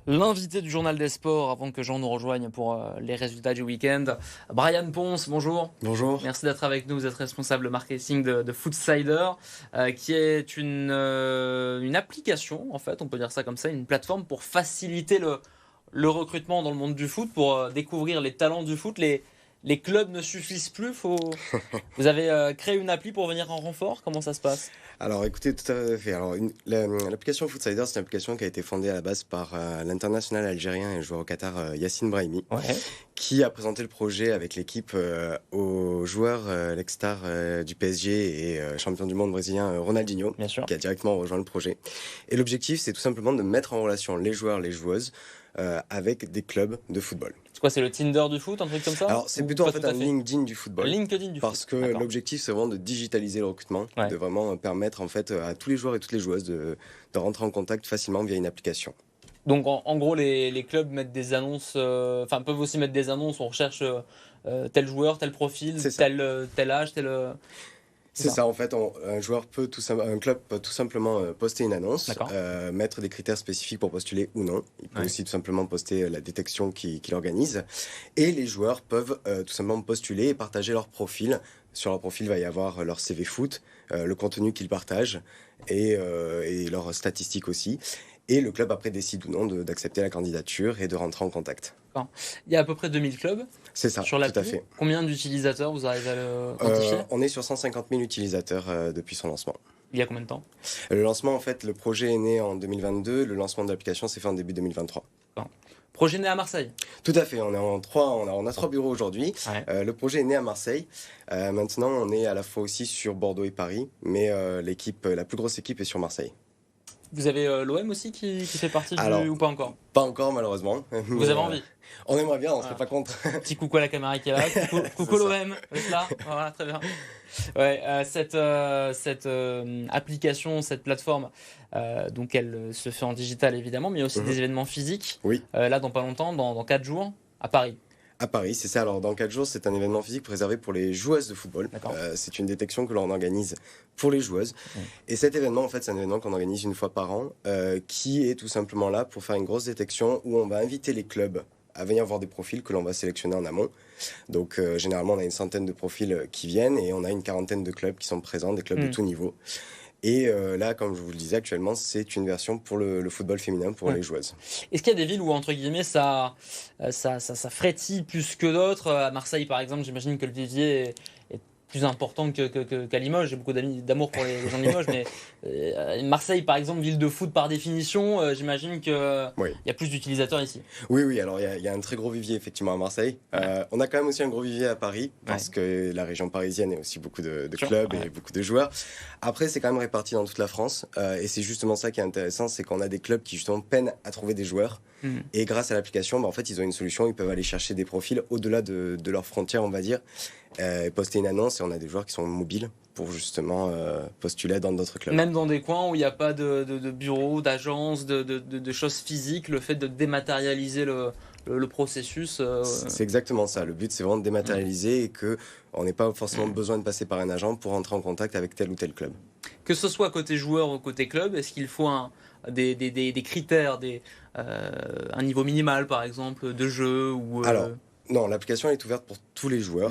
L'invité du journal des sports, avant que Jean nous rejoigne pour les résultats du week-end, Brian Ponce, bonjour. Bonjour. Merci d'être avec nous, vous êtes responsable marketing de Foodsider, qui est une application, en fait, on peut dire ça comme ça, une plateforme pour faciliter le recrutement dans le monde du foot, pour découvrir les talents du foot. Les clubs ne suffisent plus, vous avez créé une appli pour venir en renfort, comment ça se passe? Alors écoutez, tout à fait. Alors, l'application Foodsider, c'est une application qui a été fondée à la base par l'international algérien et joueur au Qatar Yassine Brahimi, Ouais. qui a présenté le projet avec l'équipe au joueur, l'ex-star du PSG et champion du monde brésilien Ronaldinho, Bien sûr. qui a directement rejoint le projet. Et l'objectif, c'est tout simplement de mettre en relation les joueurs, les joueuses, avec des clubs de football. C'est quoi, c'est le Tinder du foot, un truc comme ça? Alors c'est Ou plutôt en pas fait tout à un LinkedIn du football. LinkedIn du Parce foot. que D'accord. l'objectif, c'est vraiment de digitaliser le recrutement, Ouais. de vraiment permettre en fait à tous les joueurs et toutes les joueuses de rentrer en contact facilement via une application. Donc en gros, les clubs mettent des annonces, enfin peuvent aussi mettre des annonces, on recherche tel joueur, tel profil, C'est ça. tel âge, C'est ça, en fait, un club peut tout simplement poster une annonce, D'accord. mettre des critères spécifiques pour postuler ou non. Il peut Ouais. aussi tout simplement poster la détection qu'il organise. Et les joueurs peuvent tout simplement postuler et partager leur profil. Sur leur profil, il va y avoir leur CV foot, le contenu qu'ils partagent et leurs statistiques aussi. Et le club après décide ou non d'accepter la candidature et de rentrer en contact. Il y a à peu près 2000 clubs C'est ça, sur tout l'appli. à fait. Combien d'utilisateurs vous arrivez à le quantifier? On est sur 150 000 utilisateurs depuis son lancement. Il y a combien de temps? Le lancement, en fait, le projet est né en 2022. Le lancement de l'application s'est fait en début 2023. Projet né à Marseille. Tout à fait. On a 3 bureaux aujourd'hui. Ouais. Le projet est né à Marseille. Maintenant, on est à la fois aussi sur Bordeaux et Paris, mais la plus grosse équipe est sur Marseille. Vous avez l'OM aussi qui fait partie Alors, ou pas encore? Pas encore, malheureusement. Vous mais, avez envie? on aimerait bien, on Voilà. serait pas contre. Petit coucou à la caméra qui est là. Coucou C'est ça. l'OM, vous êtes là? Voilà, très bien. Ouais, cette application, cette plateforme, donc elle se fait en digital évidemment, mais il y a aussi Mhm. des événements physiques. Oui. Là, dans pas longtemps, dans 4 jours, à Paris. À Paris, c'est ça. Alors, dans 4 jours, c'est un événement physique réservé pour les joueuses de football. D'accord. C'est une détection que l'on organise pour les joueuses. Mmh. Et cet événement, en fait, c'est un événement qu'on organise une fois par an, qui est tout simplement là pour faire une grosse détection où on va inviter les clubs à venir voir des profils que l'on va sélectionner en amont. Donc, généralement, on a une centaine de profils qui viennent et on a une quarantaine de clubs qui sont présents, des clubs de tout niveau. Et là, comme je vous le disais actuellement, c'est une version pour le football féminin, pour les joueuses. Est-ce qu'il y a des villes où, entre guillemets, ça frétille plus que d'autres? À Marseille, par exemple, j'imagine que le vivier est plus important qu'à Limoges. J'ai beaucoup d'amour pour les gens de Limoges, mais Marseille, par exemple, ville de foot par définition, j'imagine qu'il Oui. y a plus d'utilisateurs ici. Oui, alors il y a un très gros vivier effectivement à Marseille. On a quand même aussi un gros vivier à Paris, parce que la région parisienne a aussi beaucoup de clubs et beaucoup de joueurs. Après, c'est quand même réparti dans toute la France, et c'est justement ça qui est intéressant, c'est qu'on a des clubs qui justement peinent à trouver des joueurs, et grâce à l'application, en fait, ils ont une solution, ils peuvent aller chercher des profils au-delà de leurs frontières, on va dire, poster une annonce, et on a des joueurs qui sont mobiles pour justement postuler dans d'autres clubs. Même dans des coins où il n'y a pas de bureaux, d'agences, de choses physiques, le fait de dématérialiser le processus. C'est exactement ça. Le but, c'est vraiment de dématérialiser et qu'on n'ait pas forcément besoin de passer par un agent pour entrer en contact avec tel ou tel club. Que ce soit côté joueur ou côté club, est-ce qu'il faut des critères, un niveau minimal par exemple de jeu ou Alors, non, l'application elle est ouverte pour tous les joueurs,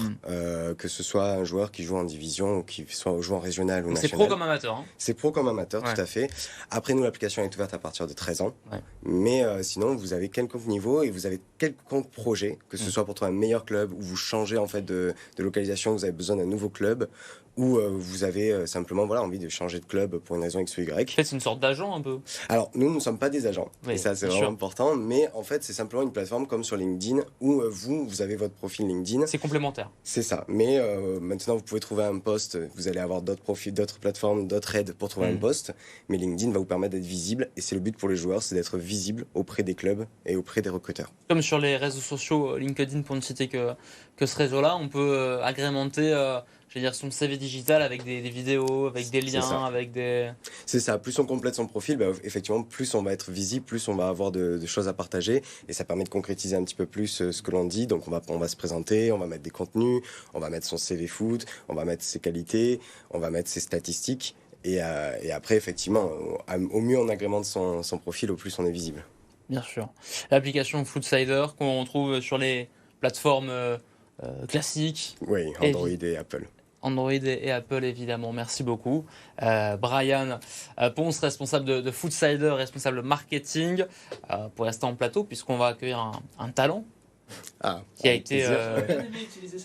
que ce soit un joueur qui joue en division ou qui soit joue en régional ou donc c'est national. pro comme amateur, hein. C'est pro comme amateur, Ouais. tout à fait. Après, nous, l'application est ouverte à partir de 13 ans. Ouais. Mais sinon, vous avez quelconque niveau et vous avez quelconque projet, que ce soit pour trouver un meilleur club ou vous changez en fait de localisation, vous avez besoin d'un nouveau club ou vous avez simplement envie de changer de club pour une raison X ou Y. En fait, c'est une sorte d'agent un peu. Alors, nous ne sommes pas des agents, Oui, et ça c'est bien vraiment sûr. important, mais en fait c'est simplement une plateforme comme sur LinkedIn où vous avez votre profil LinkedIn, C'est complémentaire. c'est ça. Mais maintenant vous pouvez trouver un poste, vous allez avoir d'autres profils, d'autres plateformes, d'autres aides pour trouver un poste, mais LinkedIn va vous permettre d'être visible, et c'est le but pour les joueurs, c'est d'être visible auprès des clubs et auprès des recruteurs. Comme sur les réseaux sociaux, LinkedIn pour ne citer que ce réseau-là, on peut agrémenter son CV digital avec des vidéos, avec des C'est liens, ça. avec des... C'est ça, plus on complète son profil, effectivement, plus on va être visible, plus on va avoir de choses à partager, et ça permet de concrétiser un petit peu plus ce que l'on dit. Donc on va se présenter, on va mettre des contenus, on va mettre son CV foot, on va mettre ses qualités, on va mettre ses statistiques, et après, effectivement, au mieux on agrémente son profil, au plus on est visible. Bien sûr. L'application Foodsider qu'on trouve sur les plateformes classiques. Oui, Android et Apple. Android et Apple, évidemment. Merci beaucoup. Brian Ponce, responsable de Foodsider, responsable marketing, pour rester en plateau, puisqu'on va accueillir un talent Ah, qui a avec été plaisir.